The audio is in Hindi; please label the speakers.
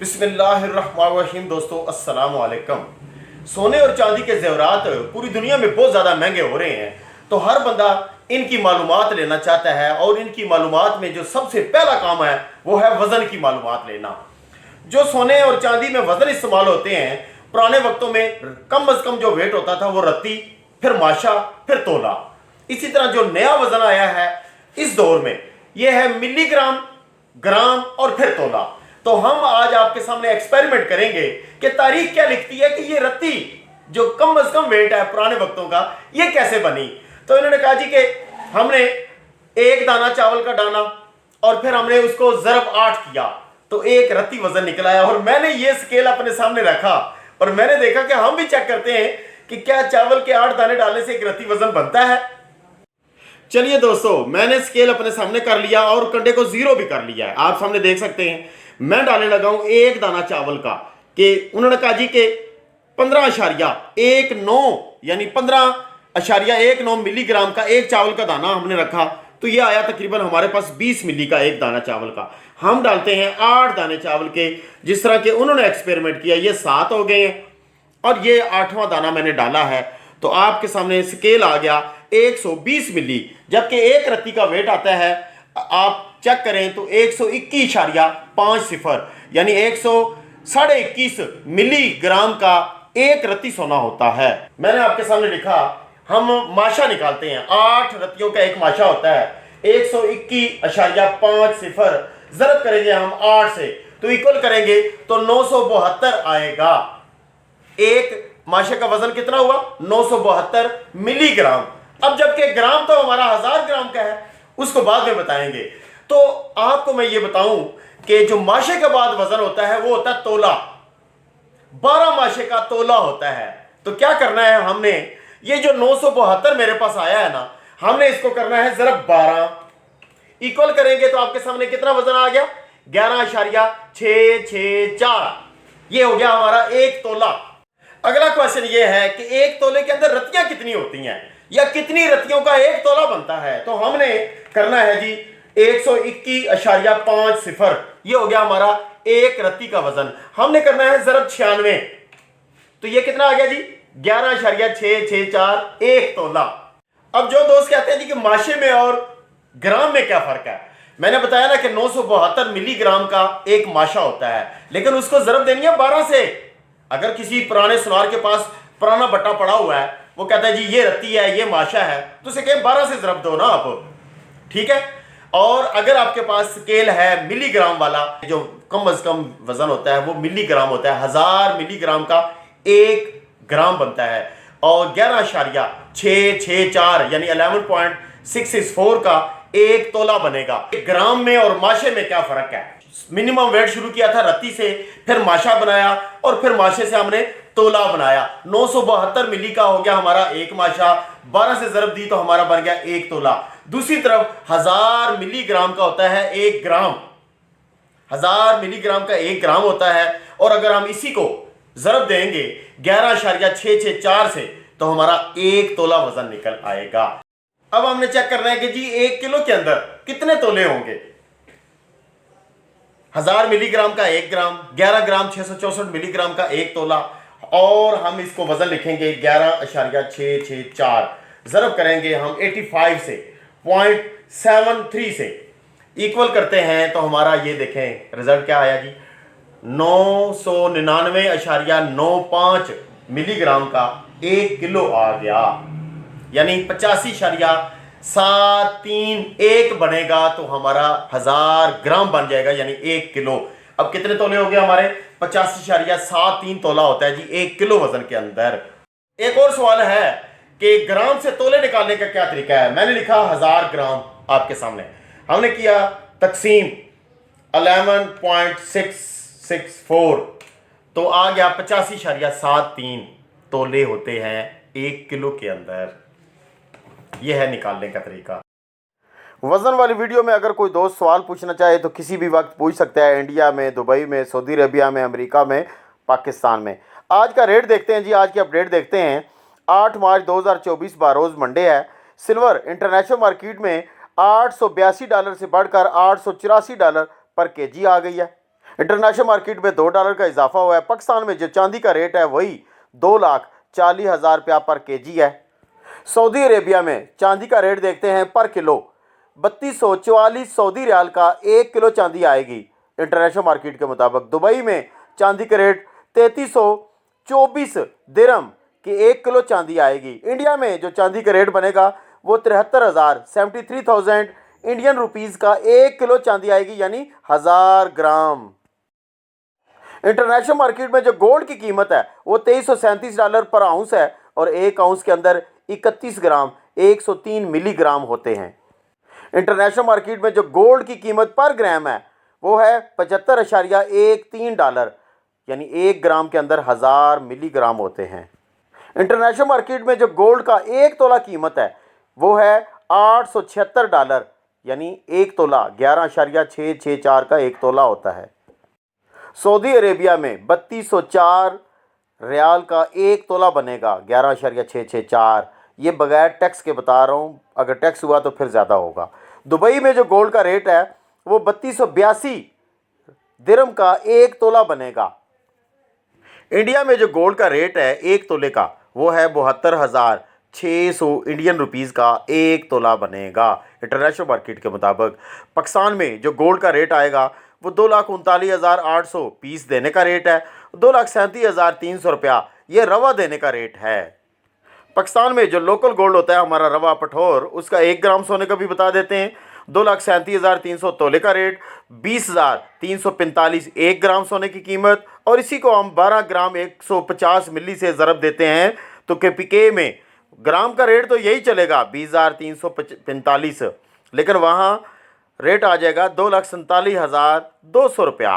Speaker 1: बिस्मिल्लाहिर्रहमानिर्रहीम। दोस्तों अस्सलाम वालेकुम। सोने और चांदी के जेवरात पूरी दुनिया में बहुत ज़्यादा महंगे हो रहे हैं, तो हर बंदा इनकी मालूमात लेना चाहता है। और इनकी मालूमात में जो सबसे पहला काम है वो है वज़न की मालूमात लेना। जो सोने और चांदी में वज़न इस्तेमाल होते हैं, पुराने वक्तों में कम अज़ कम जो वेट होता था वो रत्ती, फिर माशा, फिर तोला। इसी तरह जो नया वज़न आया है इस दौर में यह है मिलीग्राम, ग्राम और फिर तोला। तो हम आज आपके सामने एक्सपेरिमेंट करेंगे कि तारीख क्या लिखती है कि ये रत्ती जो कम अज कम वेट है पुराने वक्तों का, ये कैसे बनी। तो इन्होंने कहा जी कि हमने एक दाना चावल का डाना और फिर हमने उसको ज़रब 8 किया तो एक रत्ती वजन निकल आया। और मैंने ये स्केल अपने सामने रखा और मैंने देखा कि हम भी चेक करते हैं कि क्या चावल के 8 दाने डालने से एक रत्ती वजन बनता है। चलिए दोस्तों, मैंने स्केल अपने सामने कर लिया और कंडे को 0 भी कर लिया है। आप सामने देख सकते हैं मैं डालने लगा हूं एक दाना चावल का। कि उन्होंने कहा जी कि 15.19 यानी 15.19 मिलीग्राम का एक चावल का दाना हमने रखा, तो ये आया तकरीबन हमारे पास 20 मिली का एक दाना चावल का। हम डालते हैं 8 दाने चावल के, जिस तरह के उन्होंने एक्सपेरिमेंट किया। ये 7 हो गए हैं और ये 8वां दाना मैंने डाला है। तो आपके सामने स्केल आ गया 120 मिली, जबकि एक रत्ती का वेट आता है, आप चेक करें तो 121.50 यानी 121 मिलीग्राम का एक रत्ती सोना होता है। मैंने आपके सामने लिखा, हम माशा निकालते हैं। 8 रत्तियों का एक माशा होता है 121.50। जरब करेंगे हम 8 से तो इक्वल करेंगे तो 972 आएगा। एक माशे का वजन कितना हुआ? 972 मिलीग्राम। अब जबकि ग्राम तो हमारा 1000 ग्राम का है, उसको बाद में बताएंगे। तो आपको मैं ये बताऊं कि जो माशे के बाद वजन होता है वो होता है तोला। 12 माशे का तोला होता है। तो क्या करना है हमने, ये जो 972 मेरे पास आया है ना, हमने इसको करना है ज़रब 12, इक्वल करेंगे तो आपके सामने कितना वजन आ गया? 11.664। ये हो गया हमारा एक तोला। अगला क्वेश्चन ये है कि एक तोले के अंदर रत्तियां कितनी होती हैं या कितनी रत्तियों का एक तोला बनता है। तो हमने करना है जी 121.50। ये हो गया हमारा एक रत्ती का वजन। हमने करना है ज़रब 96, तो ये कितना आ गया जी? 11.664 एक तोला। अब जो दोस्त कहते हैं जी कि माशे में और ग्राम में क्या फर्क है, मैंने बताया ना कि 972 मिलीग्राम का एक माशा होता है, लेकिन उसको ज़रब देनी है 12 से। अगर किसी पुराने सुनार के पास पुराना बट्टा पड़ा हुआ है, वो कहता है जी ये रत्ती है, ये माशा है, तो उसे कहें 12 से ज़रब दो ना आप, ठीक है। और अगर आपके पास स्केल है मिलीग्राम वाला, जो कम अज कम वजन होता है वो मिलीग्राम होता है। 1000 मिलीग्राम का 1 ग्राम बनता है और 11.664 यानी 11.664 का एक तोला बनेगा। ग्राम में और माशे में क्या फर्क है? मिनिमम वेट शुरू किया था रत्ती से, फिर माशा बनाया और फिर माशे से हमने तोला बनाया। 972 मिली का हो गया हमारा एक माशा, 12 से ज़रब दी तो हमारा बन गया एक तोला। दूसरी तरफ 1000 मिलीग्राम का होता है एक ग्राम। 1000 मिलीग्राम का एक ग्राम होता है और अगर हम इसी को ज़रब देंगे 11.664 से तो हमारा एक तोला वजन निकल आएगा। अब हमने चेक करना है कि जी 1 किलो के अंदर कितने तोले होंगे। 1000 मिलीग्राम का 1 ग्राम, 11 ग्राम 664 मिलीग्राम का एक तोला, और हम इसको वजन लिखेंगे 11.664। ज़रब करेंगे हम 85 से 0.73 से, इक्वल करते हैं तो हमारा ये देखें रिजल्ट क्या आया जी, 999.95 मिलीग्राम का 1 किलो आ गया। यानी 85.731 बनेगा तो हमारा 1000 ग्राम बन जाएगा, यानी 1 किलो। अब कितने तोले हो गए हमारे? 85.73 तोला होता है जी 1 किलो वजन के अंदर। एक और सवाल है कि ग्राम से तोले निकालने का क्या तरीका है। मैंने लिखा 1000 ग्राम आपके सामने, हमने किया तकसीम 11.664 तो आ गया 85.73 तोले होते हैं 1 किलो के अंदर। यह है निकालने का तरीका। वज़न वाली वीडियो में अगर कोई दोस्त सवाल पूछना चाहे तो किसी भी वक्त पूछ सकता है, इंडिया में, दुबई में, सऊदी अरबिया में, अमेरिका में, पाकिस्तान में। आज का रेट देखते हैं जी, आज की अपडेट देखते हैं। 8 मार्च 2024 बारोज़ मंडे है। सिल्वर इंटरनेशनल मार्केट में $882 से बढ़कर $884 पर केजी आ गई है। इंटरनेशनल मार्केट में $2 का इजाफा हुआ है। पाकिस्तान में जो चांदी का रेट है वही 2,40,000 रुपया पर केजी है। सऊदी अरेबिया में चांदी का रेट देखते हैं पर किलो 3244 सऊदी रियाल का 1 किलो चांदी आएगी इंटरनेशनल मार्केट के मुताबिक। दुबई में चांदी का रेट 3324 दिरहम की 1 किलो चांदी आएगी। इंडिया में जो चांदी का रेट बनेगा वो 73,000 इंडियन रुपीज़ का 1 किलो चांदी आएगी, यानी 1000 ग्राम। इंटरनेशनल मार्केट में जो गोल्ड की कीमत है वो $2337 पर आउंस है और 1 आउंस के अंदर 31 ग्राम 103 मिलीग्राम होते हैं। इंटरनेशनल मार्केट में जो गोल्ड की कीमत पर ग्राम है वो है $75.13, यानी 1 ग्राम के अंदर 1000 मिलीग्राम होते हैं। इंटरनेशनल मार्केट में जो गोल्ड का 1 तोला कीमत है वो है $876, यानी 1 तोला 11.664 का 1 तोला होता है। सऊदी अरेबिया में 3204 रियाल का 1 तोला बनेगा 11.664। ये बगैर टैक्स के बता रहा हूँ, अगर टैक्स हुआ तो फिर ज़्यादा होगा। दुबई में जो गोल्ड का रेट है वो 3282 दिरहम का 1 तोला बनेगा। इंडिया में जो गोल्ड का रेट है 1 तोले का वो है 72,600 इंडियन रुपीज़ का 1 तोला बनेगा इंटरनेशनल मार्केट के मुताबिक। पाकिस्तान में जो गोल्ड का रेट आएगा वो 2,39,800 पीस देने का रेट है, 2,37,300 रुपया ये रवा देने का रेट है। पाकिस्तान में जो लोकल गोल्ड होता है हमारा रवा पठोर, उसका 1 ग्राम सोने का भी बता देते हैं। 2,37,300 तोले का रेट, 20,345 1 ग्राम सोने की कीमत, और इसी को हम 12 ग्राम 150 मिली से ज़रब देते हैं तो KPK में ग्राम का रेट तो यही चलेगा 20,345, लेकिन वहाँ रेट आ जाएगा 2,47,200 रुपया।